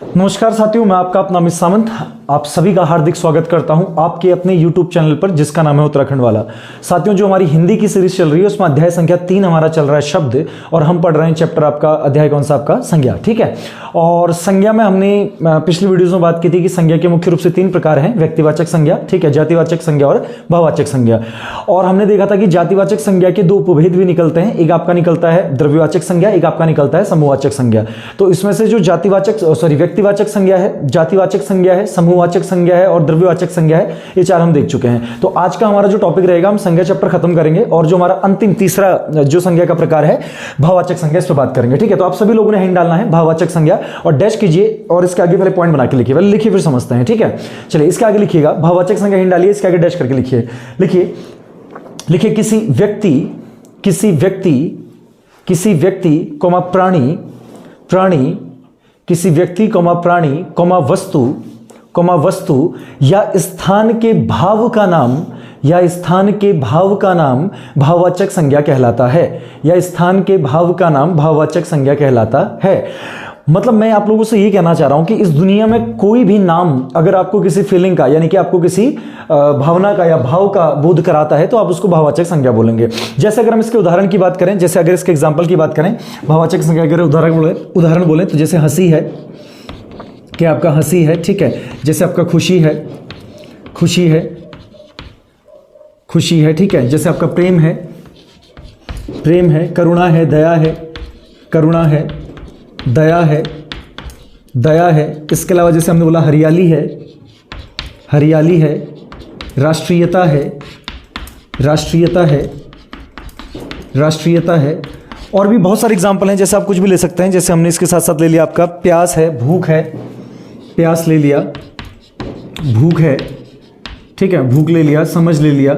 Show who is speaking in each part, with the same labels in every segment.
Speaker 1: नमस्कार साथियों, मैं आपका अपना अमित सामंत आप सभी का हार्दिक स्वागत करता हूं आपके अपने YouTube चैनल पर जिसका नाम है उत्तराखंड वाला। साथियों, जो हमारी हिंदी की सीरीज चल रही है उसमें अध्याय संख्या 3 हमारा चल रहा है शब्द, और हम पढ़ रहे हैं चैप्टर आपका अध्याय कौन सा आपका संज्ञा। ठीक है, और संज्ञा में हमने पिछली वीडियोज में बात की थी कि संज्ञा के मुख्य रूप से 3 प्रकार हैं, व्यक्तिवाचक संज्ञा, ठीक है, जातिवाचक संज्ञा और भाववाचक संज्ञा। और हमने देखा था कि जातिवाचक संज्ञा के 2 उपभेद भी निकलते हैं, एक आपका निकलता है द्रव्यवाचक संज्ञा, एक आपका निकलता है समूहवाचक संज्ञा। तो इसमें से जो व्यक्तिवाचक संज्ञा है, जातिवाचक संज्ञा है, समूहवाचक संज्ञा है और द्रव्यवाचक संज्ञा है, ये 4 हम देख चुके हैं। तो आज का हमारा जो टॉपिक रहेगा, हम संज्ञा चैप्टर खत्म करेंगे और जो हमारा अंतिम तीसरा जो संज्ञा का प्रकार है भाववाचक संज्ञा, इस पर बात करेंगे। ठीक है, तो आप सभी लोगों ने हिंट डालना है भाववाचक संज्ञा और डैश कीजिए और इसके आगे पहले पॉइंट बना के लिखिए, पहले लिखिए फिर समझते हैं। ठीक है, चलिए इसके आगे लिखिएगा, भाववाचक संज्ञा हिंट डालिए, इसके आगे डैश करके लिखिए। लिखिए किसी व्यक्ति कोमा प्राणी किसी व्यक्ति कोमा वस्तु या स्थान के भाव का नाम भाववाचक संज्ञा कहलाता है, या स्थान के भाव का नाम भाववाचक संज्ञा कहलाता है। मतलब मैं आप लोगों से ये कहना चाह रहा हूं कि इस दुनिया में कोई भी नाम अगर आपको किसी फीलिंग का, यानी कि आपको किसी भावना का या भाव का बोध कराता है तो आप उसको भाववाचक संज्ञा बोलेंगे। जैसे अगर हम इसके उदाहरण की बात करें, जैसे अगर इसके एग्जांपल की बात करें, भाववाचक संज्ञा अगर उदाहरण बोले तो जैसे हंसी है, क्या आपका हंसी है, ठीक है, जैसे आपका खुशी है, ठीक है, जैसे आपका प्रेम है, करुणा है, दया है। इसके अलावा जैसे हमने बोला हरियाली है, राष्ट्रीयता है, और भी बहुत सारे एग्जाम्पल हैं। जैसे आप कुछ भी ले सकते हैं, जैसे हमने इसके साथ साथ ले लिया आपका प्यास है, प्यास ले लिया, भूख है, ठीक है, भूख ले लिया, समझ ले लिया,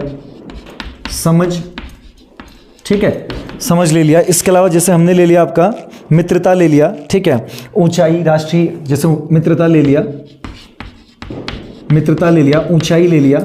Speaker 1: ठीक है, समझ ले लिया। इसके अलावा जैसे हमने ले लिया आपका मित्रता ले लिया, ठीक है, ऊंचाई, राष्ट्रीय, जैसे मित्रता ले लिया, ऊंचाई ले लिया,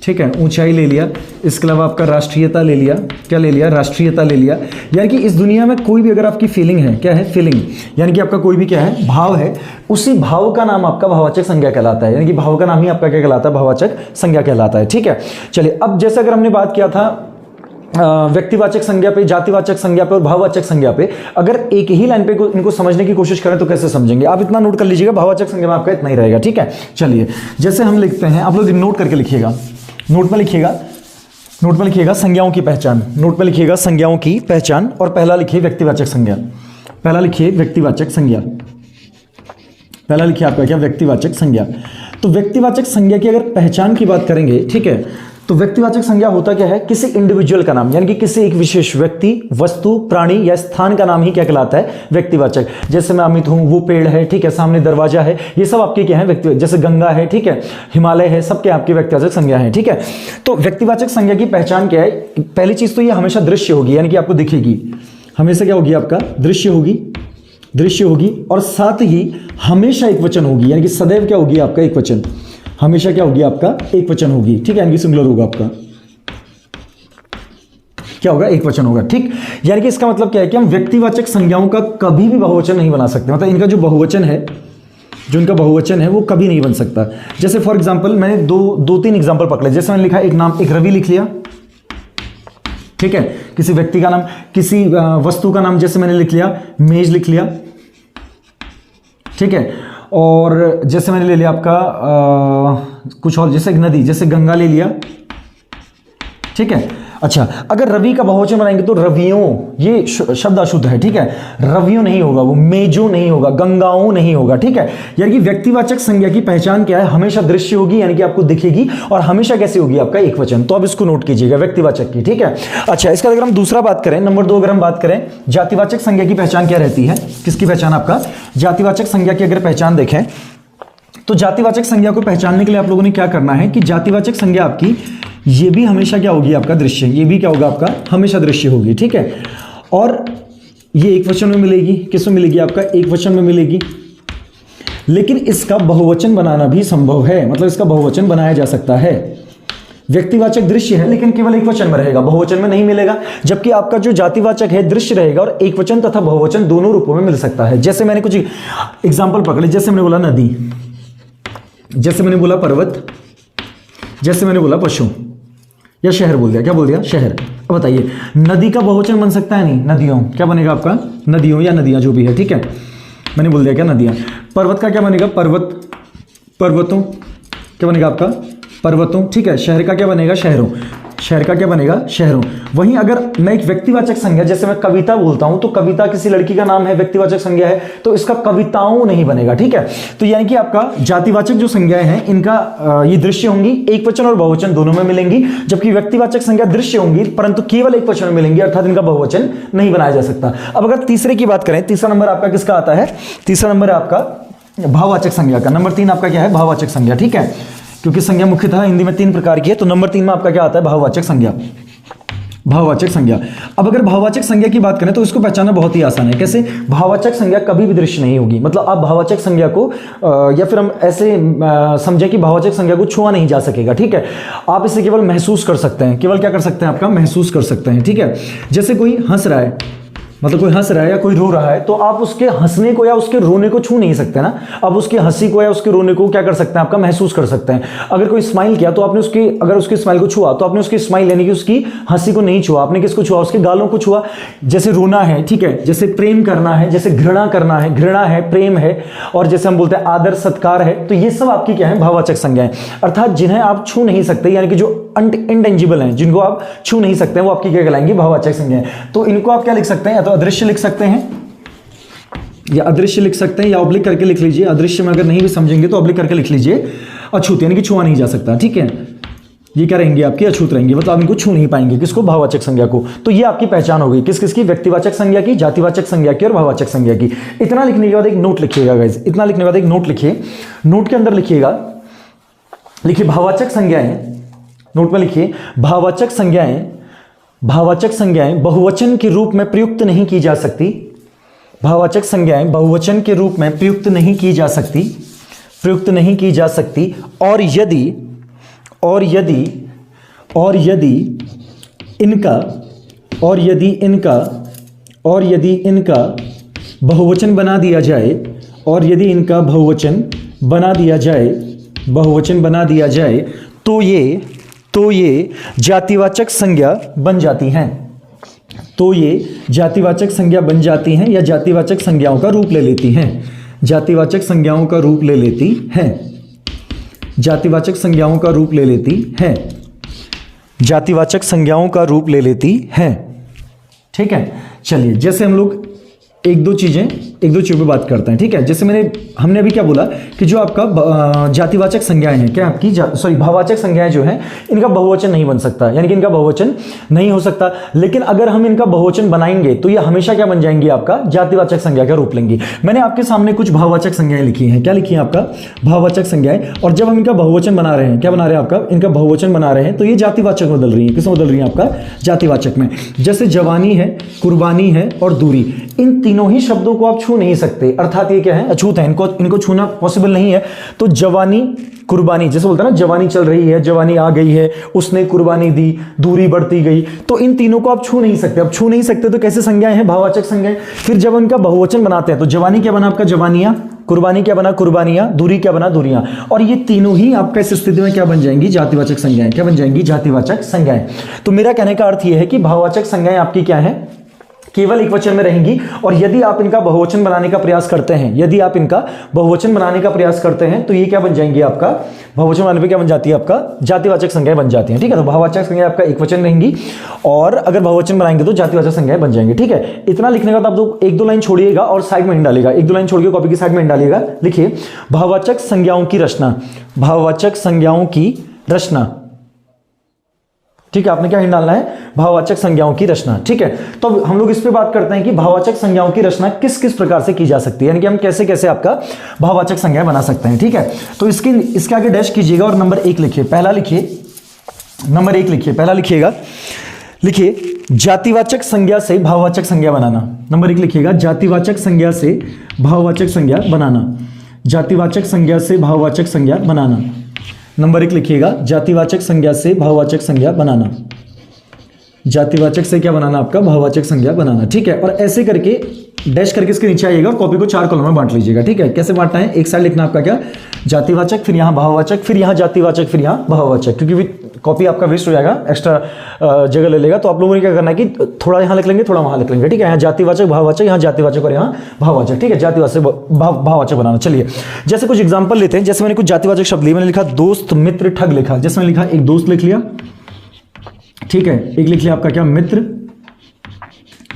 Speaker 1: ठीक है, ऊंचाई ले लिया। इसके अलावा आपका राष्ट्रीयता ले लिया, क्या ले लिया, राष्ट्रीयता ले लिया। यानी कि इस दुनिया में कोई भी अगर आपकी फीलिंग है, क्या है, फीलिंग, यानी कि आपका कोई भी क्या है, भाव है, उसी भाव का नाम आपका भाववाचक संज्ञा कहलाता है, यानी कि भाव का नाम ही आपका क्या कहलाता है, भाववाचक संज्ञा कहलाता है। ठीक है, चलिए अब जैसे अगर हमने बात किया था व्यक्तिवाचक संज्ञा पे, जातिवाचक संज्ञा पे और भाववाचक संज्ञा पे, अगर एक ही लाइन पे इनको समझने की कोशिश करें तो कैसे समझेंगे, आप इतना नोट कर लीजिएगा, भाववाचक संज्ञा में आपका इतना ही रहेगा। ठीक है, चलिए जैसे हम लिखते हैं, आप लोग नोट करके लिखिएगा, नोट में लिखिएगा संज्ञाओं की पहचान, संज्ञाओं की पहचान, और पहला लिखिए व्यक्तिवाचक संज्ञा, पहला लिखिए आपका क्या, व्यक्तिवाचक संज्ञा। तो व्यक्तिवाचक संज्ञा की अगर पहचान की बात करेंगे, ठीक है, तो व्यक्तिवाचक संज्ञा होता क्या है, किसी इंडिविजुअल का नाम, यानी कि किसी एक विशेष व्यक्ति, वस्तु, प्राणी या स्थान का नाम ही क्या कहलाता है, व्यक्तिवाचक। जैसे मैं अमित हूं, वो पेड़ है, ठीक है, सामने दरवाजा है, ये सब आपके क्या है, व्यक्तिवाचक। जैसे गंगा है, ठीक है, हिमालय है, सबके आपकी व्यक्तिवाचक संज्ञा है। ठीक है, तो व्यक्तिवाचक संज्ञा की पहचान क्या है, पहली चीज तो ये हमेशा दृश्य होगी, यानी कि आपको दिखेगी, हमेशा क्या होगी, आपका दृश्य होगी, और साथ ही हमेशा एक वचन होगी, यानी कि सदैव क्या होगी, आपका एक वचन, हमेशा क्या होगी, आपका एक वचन होगी। ठीक है, यानी कि सिंगुलर होगा, आपका क्या होगा, एक वचन होगा। ठीक, यानी कि इसका मतलब क्या है कि हम व्यक्तिवाचक संज्ञाओं का कभी भी बहुवचन नहीं बना सकते, मतलब इनका जो इनका बहुवचन है वो कभी नहीं बन सकता। जैसे फॉर एग्जांपल मैंने 2-3 एग्जांपल पकड़े, जैसे मैंने लिखा एक नाम, एक रवि लिख लिया, ठीक है, किसी व्यक्ति का नाम, किसी वस्तु का नाम, जैसे मैंने लिख लिया मेज लिख लिया, ठीक है, और जैसे मैंने ले लिया आपका कुछ और, जैसे एक नदी, जैसे गंगा ले लिया, ठीक है। अच्छा, अगर रवि का बहुवचन बनाएंगे तो रवियों, ये शब्द अशुद्ध है, ठीक है, रवियों नहीं होगा, वो मेजों नहीं होगा, गंगाओं नहीं होगा। ठीक है, यानी कि व्यक्तिवाचक संज्ञा की पहचान क्या है, हमेशा दृश्य होगी, यानी कि आपको दिखेगी, और हमेशा कैसे होगी, आपका एक वचन। तो अब इसको नोट कीजिएगा, व्यक्तिवाचक की। ठीक है, अच्छा, इसका अगर हम दूसरा बात करें, नंबर 2 अगर हम बात करें, जातिवाचक संज्ञा की पहचान क्या रहती है, किसकी पहचान, आपका जातिवाचक संज्ञा की अगर पहचान देखें तो जातिवाचक संज्ञा को पहचानने के लिए आप लोगों ने क्या करना है कि जातिवाचक संज्ञा आपकी ये भी हमेशा क्या होगी, आपका दृश्य, ये भी क्या होगा, आपका हमेशा दृश्य होगी। ठीक है, और ये एक वचन में मिलेगी, किस में मिलेगी, आपका एक वचन में मिलेगी, लेकिन इसका बहुवचन बनाना भी संभव है, मतलब इसका बहुवचन बनाया जा सकता है। व्यक्तिवाचक दृश्य है लेकिन केवल एक वचन में रहेगा, बहुवचन में नहीं मिलेगा। जबकि आपका जो जातिवाचक है दृश्य रहेगा और एक वचन तथा बहुवचन दोनों रूपों में मिल सकता है। जैसे मैंने कुछ एग्जाम्पल पकड़े, जैसे मैंने बोला नदी, जैसे मैंने बोला पर्वत, जैसे मैंने बोला पशु, या शहर बोल दिया। क्या बोल दिया? शहर। अब बताइए, नदी का बहुवचन बन सकता है? नहीं। नदियों क्या बनेगा आपका? नदियों या नदियां जो भी है, ठीक है, मैंने बोल दिया क्या? नदियां। पर्वत का क्या बनेगा? पर्वत, पर्वतों। क्या बनेगा आपका? पर्वतों, ठीक है। शहर का क्या बनेगा? शहरों। शहर का क्या बनेगा? शहरों। वहीं अगर मैं एक व्यक्तिवाचक संज्ञा, जैसे मैं कविता बोलता हूं तो कविता किसी लड़की का नाम है, व्यक्तिवाचक संज्ञा है, तो इसका कविताओं नहीं बनेगा, ठीक है। तो यानी कि आपका जातिवाचक जो संज्ञाएं हैं इनका ये दृश्य होंगी, एक वचन और बहुवचन दोनों में मिलेंगी। जबकि व्यक्तिवाचक संज्ञा दृश्य होंगी परंतु केवल एक वचन में मिलेंगी, अर्थात इनका बहुवचन नहीं बनाया जा सकता। अब अगर तीसरे की बात करें, तीसरा नंबर आपका किसका आता है? तीसरा नंबर है आपका भाववाचक संज्ञा का। नंबर 3 आपका क्या है? भाववाचक संज्ञा, ठीक है, क्योंकि संज्ञा मुख्यतः हिंदी में 3 प्रकार की है। तो नंबर 3 में आपका क्या आता है? भाववाचक संज्ञा। भाववाचक संज्ञा। अब अगर भाववाचक संज्ञा की बात करें तो इसको पहचानना बहुत ही आसान है। कैसे? भाववाचक संज्ञा कभी भी दृश्य नहीं होगी। मतलब आप भाववाचक संज्ञा को या फिर हम ऐसे समझे कि भाववाचक संज्ञा को छुआ नहीं जा सकेगा, ठीक है। आप इसे केवल महसूस कर सकते हैं। केवल क्या कर सकते हैं? आपका महसूस कर सकते हैं, ठीक है। जैसे कोई हंस रहा है, मतलब कोई हंस रहा है या कोई रो रहा है, तो आप उसके हंसने को या उसके रोने को छू नहीं सकते ना। आप उसकी हंसी को या उसके रोने को क्या कर सकते हैं? आपका महसूस कर सकते हैं। अगर कोई स्माइल किया तो आपने उसकी, अगर उसकी स्माइल को छुआ तो आपने उसकी स्माइल यानी कि उसकी हंसी को नहीं छुआ, आपने किसको छुआ? उसके गालों को छुआ। जैसे रोना है, ठीक है, जैसे प्रेम करना है, जैसे घृणा करना है, घृणा है, प्रेम है, और जैसे हम बोलते हैं आदर सत्कार है, तो ये सब आपकी क्या है? भाववाचक संज्ञाएं, अर्थात जिन्हें आप छू नहीं सकते, यानी कि जो इनटेंजिबल हैं, जिनको आप छू नहीं सकते, वो आपकी क्या कहलाएंगी? भाववाचक संज्ञाएं। तो इनको आप क्या लिख सकते हैं? या तो अदृश्य लिख सकते हैं, या अदृश्य लिख सकते हैं, या ऑब्लिक करके लिख लीजिए। अदृश्य में अगर नहीं भी समझेंगे तो ऑब्लिक करके लिख लीजिए अछूत, यानी कि छुआ नहीं जा सकता, ठीक है। ये क्या रहेंगे? आपकी अछूत रहेंगी, मतलब आप इनको छू नहीं पाएंगे। किसको? भाववाचक संज्ञा को। तो ये आपकी पहचान हो गई किस किस की? व्यक्तिवाचक संज्ञा की, जातिवाचक संज्ञा की और भाववाचक संज्ञा की। इतना लिखने के बाद एक नोट लिखिएगा गाइस, इतना लिखने के बाद एक नोट लिखिए। नोट के अंदर लिखिएगा, लिखिए भाववाचक संज्ञाएं, नोट में लिखिए भाववाचक संज्ञाएं, भाववाचक संज्ञाएं बहुवचन के रूप में प्रयुक्त नहीं की जा सकती। भाववाचक संज्ञाएं बहुवचन के रूप में प्रयुक्त नहीं की जा सकती, प्रयुक्त नहीं की जा सकती। और यदि और यदि और यदि इनका और यदि इनका और यदि इनका बहुवचन बना दिया जाए, और यदि इनका बहुवचन बना दिया जाए, बहुवचन बना दिया जाए, तो ये जातिवाचक संज्ञा बन जाती हैं। तो ये जातिवाचक संज्ञा बन जाती हैं या जातिवाचक संज्ञाओं का रूप ले लेती हैं। जातिवाचक संज्ञाओं का रूप ले लेती हैं। जातिवाचक संज्ञाओं का रूप ले लेती हैं। जातिवाचक संज्ञाओं का रूप ले लेती हैं, ठीक है। चलिए, जैसे हम लोग एक दो चीज़ों पे बात करते हैं, ठीक है। जैसे हमने अभी क्या बोला कि जो आपका जातिवाचक संज्ञाएं हैं, क्या आपकी भाववाचक संज्ञाएं जो हैं, इनका बहुवचन नहीं बन सकता, यानी कि इनका बहुवचन नहीं हो सकता। लेकिन अगर हम इनका बहुवचन बनाएंगे तो ये हमेशा क्या बन जाएंगी? आपका जातिवाचक संज्ञा का रूप लेंगी। मैंने आपके सामने कुछ भाववाचक संज्ञाएं लिखी हैं। क्या लिखी है? आपका भाववाचक संज्ञाएं। और जब हम इनका बहुवचन बना रहे हैं, क्या बना रहे हैं? आपका इनका बहुवचन बना रहे हैं, तो ये जातिवाचक में बदल रही है। किसमें बदल रही है? आपका जातिवाचक में। जैसे जवानी है, कुर्बानी है और दूरी, इन तीनों ही शब्दों को आप छू नहीं सकते, अर्थात ये क्या है? अछूत है, इनको छूना पॉसिबल नहीं है। तो जवानी, कुर्बानी, जैसे बोलते हैं ना, जवानी चल रही है, जवानी आ गई है, उसने कुर्बानी दी, दूरी बढ़ती गई, तो इन तीनों को आप छू नहीं सकते। अब छू नहीं सकते तो कैसे संज्ञाएं हैं? भाववाचक संज्ञाएं। फिर जब उनका बहुवचन बनाते हैं तो जवानी क्या बना? आपका जवानियां, कुर्बानी क्या बना? कुर्बानियां, दूरी क्या बना? दूरियां। और ये तीनों ही आपका इस स्थिति में क्या बन जाएंगी? जातिवाचक संज्ञाएं। क्या बन जाएंगी? जातिवाचक संज्ञाएं। तो मेरा कहने का अर्थ यह है कि भाववाचक संज्ञाएं आपकी क्या है? केवल एक वचन में रहेंगी। और यदि आप इनका बहुवचन बनाने का प्रयास करते हैं, यदि आप इनका बहुवचन बनाने का प्रयास करते हैं, तो ये क्या बन जाएंगी? आपका बहुवचन बनाने पे क्या बन जाती है? आपका जातिवाचक संज्ञाएं बन जाती हैं, ठीक है। तो भाववाचक संज्ञाएं आपका एक वचन रहेंगी, और अगर बहुवचन बनाएंगे तो जातिवाचक संज्ञाएं बन जाएंगी, ठीक है। इतना लिखने के बाद आप एक दो लाइन छोड़िएगा और साइड में हिंट डालिएगा। एक दो लाइन छोड़ के कॉपी की साइड में हिंट डालिएगा। लिखिए भाववाचक संज्ञाओं की रचना, भाववाचक संज्ञाओं की रचना, ठीक है। आपने क्या हिंट डालना है? भाववाचक संज्ञाओं की रचना, ठीक है। तो अब हम लोग इस पे बात करते हैं कि भाववाचक संज्ञाओं की रचना किस किस प्रकार से की जा सकती है, यानी कि हम कैसे कैसे आपका भाववाचक संज्ञा बना सकते हैं, ठीक है। तो इसके आगे डैश कीजिएगा और नंबर 1 लिखिए। पहला लिखिए, नंबर 1 लिखिए, पहला लिखिएगा, लिखिए जातिवाचक संज्ञा से भाववाचक संज्ञा बनाना। नंबर 1 लिखिएगा, जातिवाचक संज्ञा से भाववाचक संज्ञा बनाना। जातिवाचक संज्ञा से भाववाचक संज्ञा बनाना। नंबर 1 लिखिएगा, जातिवाचक संज्ञा से भाववाचक संज्ञा बनाना। जातिवाचक से क्या बनाना आपका, भाववाचक संज्ञा बनाना। ठीक है, और ऐसे करके डैश करके इसके नीचे आइएगा और कॉपी को 4 कॉलम में बांट लीजिएगा। ठीक है, कैसे बांटना है, एक साइड लिखना आपका क्या, जातिवाचक, फिर यहाँ भाववाचक, फिर यहाँ जातिवाचक, फिर यहाँ भाववाचक, क्योंकि कॉपी आपका वेस्ट हो जाएगा, एक्स्ट्रा जगह ले लेगा। तो आप लोगों ने क्या करना है कि थोड़ा यहाँ लिख लेंगे, थोड़ा वहाँ लिख लेंगे। ठीक है, यहाँ जातिवाचक भाववाचक, यहाँ जातिवाचक और यहाँ भाववाचक। ठीक है, जातिवाचक भाववाचक बनाना। चलिए जैसे कुछ एग्जाम्पल लेते हैं। जैसे मैंने कुछ जातिवाचक शब्द लिए, मैंने लिखा दोस्त, मित्र, ठग लिखा। जैसे मैंने लिखा एक दोस्त लिख लिया, ठीक है, एक लिख लिया आपका क्या, मित्र,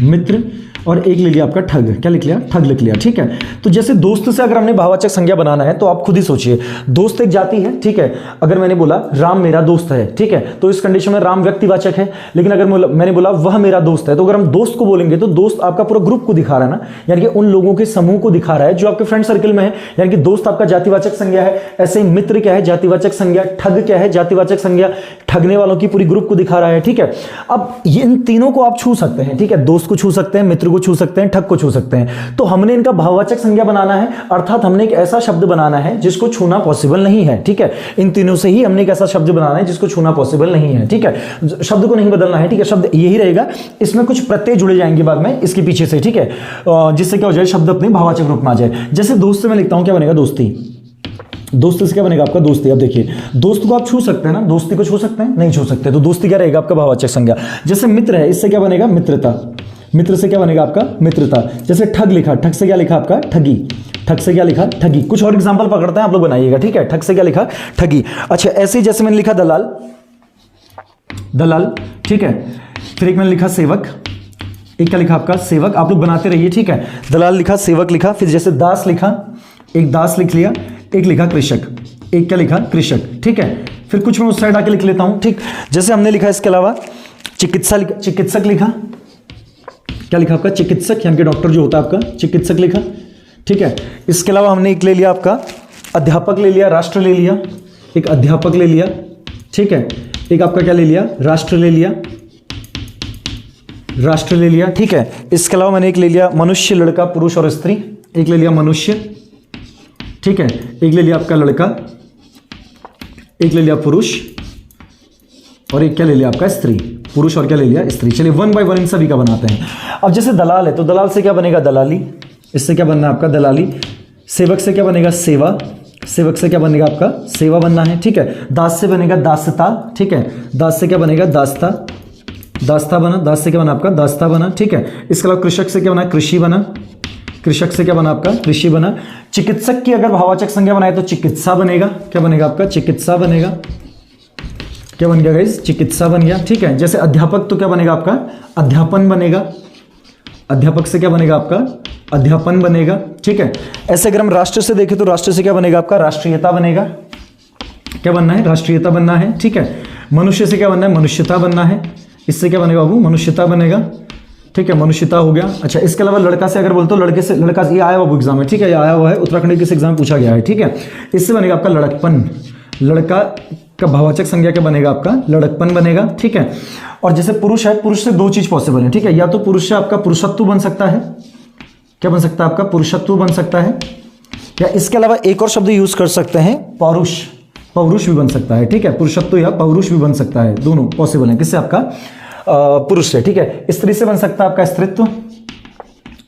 Speaker 1: मित्र, और एक ले लिया आपका ठग। क्या लिख लिया, ठग लिख लिया। ठीक है, तो जैसे दोस्त से अगर हमने भाववाचक संज्ञा बनाना है तो आप खुद ही सोचिए, दोस्त एक जाति है। ठीक है, अगर मैंने बोला राम मेरा दोस्त है, ठीक है, तो इस कंडीशन में राम व्यक्तिवाचक है। लेकिन अगर मैंने बोला वह मेरा दोस्त है, तो अगर हम दोस्त को बोलेंगे तो दोस्त आपका पूरा ग्रुप को दिखा रहा है ना, यानी कि उन लोगों के समूह को दिखा रहा है जो आपके फ्रेंड सर्कल में है, यानी कि दोस्त आपका जातिवाचक संज्ञा है। ऐसे ही मित्र क्या है, जातिवाचक संज्ञा। ठग क्या है, जातिवाचक संज्ञा, ठगने वालों की पूरी ग्रुप को दिखा रहा है। ठीक है, अब इन तीनों को आप छू सकते हैं। ठीक है, दोस्त को छू सकते हैं, मित्र को छू सकते हैं, ठग को छू सकते हैं। तो हमने इनका भाववाचक संज्ञा बनाना है, अर्थात हमने एक ऐसा शब्द बनाना है जिसको छूना पॉसिबल नहीं है। ठीक है, इन तीनों से ही हमने एक ऐसा शब्द बनाना है जिसको छूना पॉसिबल नहीं है। ठीक है, शब्द को नहीं बदलना है। ठीक है, शब्द यही रहेगा, इसमें कुछ प्रत्यय जुड़े जाएंगे बाद में इसके पीछे से। ठीक है, जिससे क्या हो जाए, शब्द अपने भाववाचक रूप में आ जाए। जैसे दोस्त से मैं लिखता हूं, क्या बनेगा, दोस्ती। दोस्त से क्या बनेगा आपका, दोस्ती। अब देखिए, दोस्त को आप छू सकते हैं ना, दोस्ती को छू सकते हैं, नहीं छू सकते, तो दोस्ती क्या रहेगा आपका, भाववाचक संज्ञा। जैसे मित्र है, इससे क्या बनेगा, मित्रता। मित्र से क्या बनेगा आपका, मित्रता। जैसे ठग लिखा, ठग से क्या लिखा आपका, ठगी। ठग से क्या लिखा, ठगी। कुछ और एग्जांपल पकड़ते हैं, आप लोग बनाइएगा। ठीक है, ठग से क्या लिखा, ठगी। अच्छा, ऐसे ही जैसे मैंने लिखा दलाल, दलाल। ठीक है, फिर एक मैंने लिखा सेवक, एक क्या लिखा आपका, सेवक। आप लोग बनाते रहिए। ठीक है, दलाल लिखा, सेवक लिखा, फिर जैसे दास लिखा, एक दास लिख लिया, एक लिखा कृषक, एक क्या लिखा, कृषक। ठीक है, फिर कुछ मैं उस साइड आके लिख लेता हूं। ठीक, जैसे हमने लिखा इसके अलावा चिकित्सा, चिकित्सक लिखा, क्या लिखा आपका, चिकित्सक, यानी कि डॉक्टर जो होता है आपका, चिकित्सक लिखा। ठीक है, इसके अलावा हमने एक ले लिया आपका अध्यापक ले लिया, राष्ट्र ले लिया, एक अध्यापक ले लिया। ठीक है, एक आपका क्या ले लिया, राष्ट्र ले लिया, राष्ट्र ले लिया। ठीक है, इसके अलावा मैंने एक ले लिया मनुष्य, लड़का, पुरुष और स्त्री, एक ले लिया मनुष्य। ठीक है, एक ले लिया आपका लड़का, एक ले लिया पुरुष, और एक क्या ले लिया आपका, स्त्री। पुरुष और क्या ले लिया, स्त्री। चलिए 1 बाय 1 इन सभी का बनाते हैं। अब जैसे दलाल है, तो दलाल से क्या बनेगा, दलाली। इससे क्या बनना है आपका, दलाली। सेवक से क्या बनेगा, सेवा। सेवक से क्या बनेगा आपका, सेवा बनना है। ठीक है, दास से बनेगा दासता। ठीक है, दास से क्या बनेगा, दासता। दासता बना, दास से क्या बना आपका, दासता बना। ठीक है, इसके अलावा कृषक से क्या बना, कृषि बना। कृषक से क्या बना आपका, कृषि बना। चिकित्सक की अगर भाववाचक संज्ञा बनाए तो चिकित्सा बनेगा। क्या बनेगा आपका, चिकित्सा बनेगा। क्या बन गया गाइस, चिकित्सा बन गया। ठीक है, जैसे अध्यापक तो क्या बनेगा आपका, अध्यापन बनेगा। अध्यापक से क्या बनेगा आपका, अध्यापन बनेगा। ठीक है, ऐसे अगर हम राष्ट्र से देखें तो राष्ट्र से क्या बनेगा आपका, राष्ट्रीयता बनेगा। क्या बनना है, राष्ट्रीयता बनना है। ठीक है, मनुष्य से क्या बनना है, मनुष्यता बनना है। इससे क्या बनेगा बाबू, मनुष्यता बनेगा। ठीक है, मनुष्यता हो गया। अच्छा, इसके अलावा लड़का से अगर बोलते तो लड़के से, लड़का ये आया बाबू एग्जाम में। ठीक है, ये आया हुआ है, उत्तराखंड के एग्जाम में पूछा गया है। ठीक है, इससे बनेगा आपका लड़कपन। लड़का का भाववाचक संज्ञा क्या बनेगा आपका, लड़कपन बनेगा। ठीक है, और जैसे पुरुष है, पुरुष से 2 चीज पॉसिबल है। ठीक है, या तो पुरुष से आपका पुरुषत्व बन सकता है। क्या बन सकता है आपका, पुरुषत्व बन सकता है, या इसके अलावा एक और शब्द यूज कर सकते हैं, पौरुष। पौरुष भी बन सकता है। ठीक है, पुरुषत्व या पौरुष भी बन सकता है, दोनों पॉसिबल है। किससे, आपका पुरुष से। ठीक है, स्त्री से बन सकता है आपका स्त्रीत्व।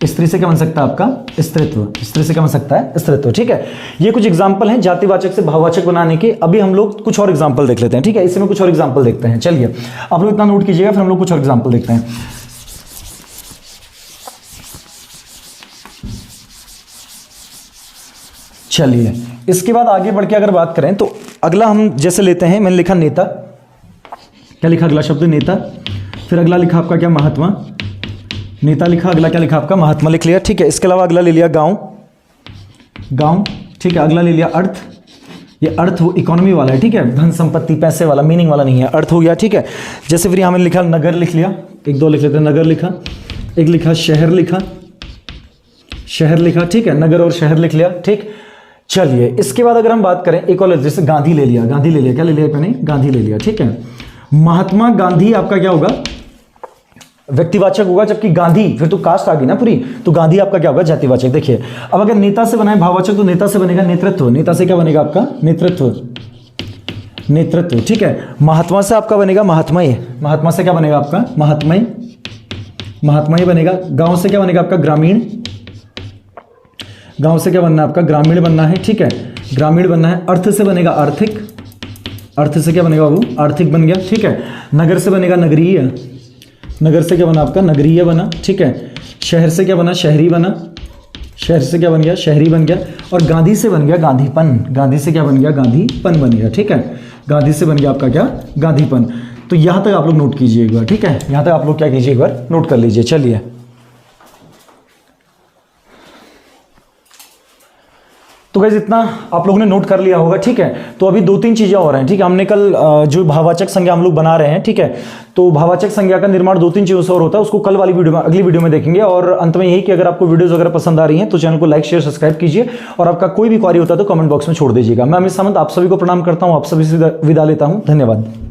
Speaker 1: स्त्री से क्या बन सकता है आपका, स्त्रीत्व। स्त्री से क्या बन सकता है, स्त्रीत्व। ठीक है, ये कुछ एग्जांपल हैं जातिवाचक से भाववाचक बनाने के। अभी हम लोग कुछ और एग्जांपल देख लेते हैं। ठीक है, इसमें कुछ और एग्जांपल देखते हैं। चलिए आप लोग इतना नोट कीजिएगा, फिर हम लोग कुछ और एग्जांपल देखते हैं। चलिए, इसके बाद आगे बढ़ के अगर बात करें तो अगला हम जैसे लेते हैं, मैंने लिखा नेता। क्या लिखा, अगला शब्द नेता। फिर अगला लिखा आपका क्या, महात्मा। नेता लिखा, अगला क्या लिखा आपका, महात्मा लिख लिया। ठीक है, इसके अलावा अगला ले लिया गांव। गांव। ठीक है, अगला ले लिया अर्थ। ये अर्थ वो इकोनॉमी वाला है। ठीक है, धन संपत्ति पैसे वाला, मीनिंग वाला नहीं है, अर्थ हो गया। ठीक है, जैसे फिर यहाँ मैंने लिखा नगर लिख लिया, 1-2 लिख लेते हैं। नगर लिखा, एक लिखा शहर लिखा, शहर लिखा। ठीक है, नगर और शहर लिख लिया। ठीक, चलिए इसके बाद अगर हम बात करें एक और, जैसे गांधी ले लिया। गांधी ले लिया, क्या ले लिया मैंने, गांधी ले लिया। ठीक है, महात्मा गांधी आपका क्या होगा, व्यक्तिवाचक होगा, जबकि गांधी फिर तो कास्ट आ गई ना पूरी, तो गांधी आपका क्या होगा, जातिवाचक। देखिए अब अगर नेता से बनाए भाववाचक तो नेता से बनेगा नेतृत्व। नेता से क्या बनेगा आपका, नेतृत्व। नेतृत्व, ठीक है। महात्मा से आपका बनेगा महात्मय, महात्मा से क्या बनेगा आपका महात्मय, महात्मय बनेगा। गांव से क्या बनेगा आपका ग्रामीण, गांव से क्या बनना है आपका ग्रामीण बनना है, ठीक है, ग्रामीण बनना है। अर्थ से बनेगा आर्थिक, अर्थ से क्या बनेगा बाबू आर्थिक बन गया, ठीक है। नगर से बनेगा नगरीय, नगर से क्या बना आपका नगरीय बना, ठीक है। शहर से क्या बना शहरी बना, शहर से क्या बन गया शहरी बन गया। और गांधी से बन गया गांधीपन, गांधी से क्या बन गया गांधीपन बन गया, ठीक है। गांधी से बन गया आपका क्या गांधीपन। तो यहां तक आप लोग नोट कीजिए एक बार, ठीक है, यहां तक आप लोग क्या कीजिए एक बार नोट कर लीजिए। चलिए तो गाइस इतना आप लोगों ने नोट कर लिया होगा, ठीक है। तो अभी 2-3 चीजें और हैं, ठीक है। हमने कल जो भाववाचक संज्ञा हम लोग बना रहे हैं, ठीक है, तो भाववाचक संज्ञा का निर्माण 2-3 चीजों से और होता है, उसको कल वाली वीडियो में अगली वीडियो में देखेंगे। और अंत में यही कि अगर आपको वीडियोस वगैरह पसंद आ रही हैं तो चैनल को लाइक शेयर सब्सक्राइब कीजिए, और आपका कोई भी क्वेरी होता है तो कमेंट बॉक्स में छोड़ दीजिएगा। मैं अमित सामंत आप सभी को प्रणाम करता हूं, आप सभी से विदा लेता हूं, धन्यवाद।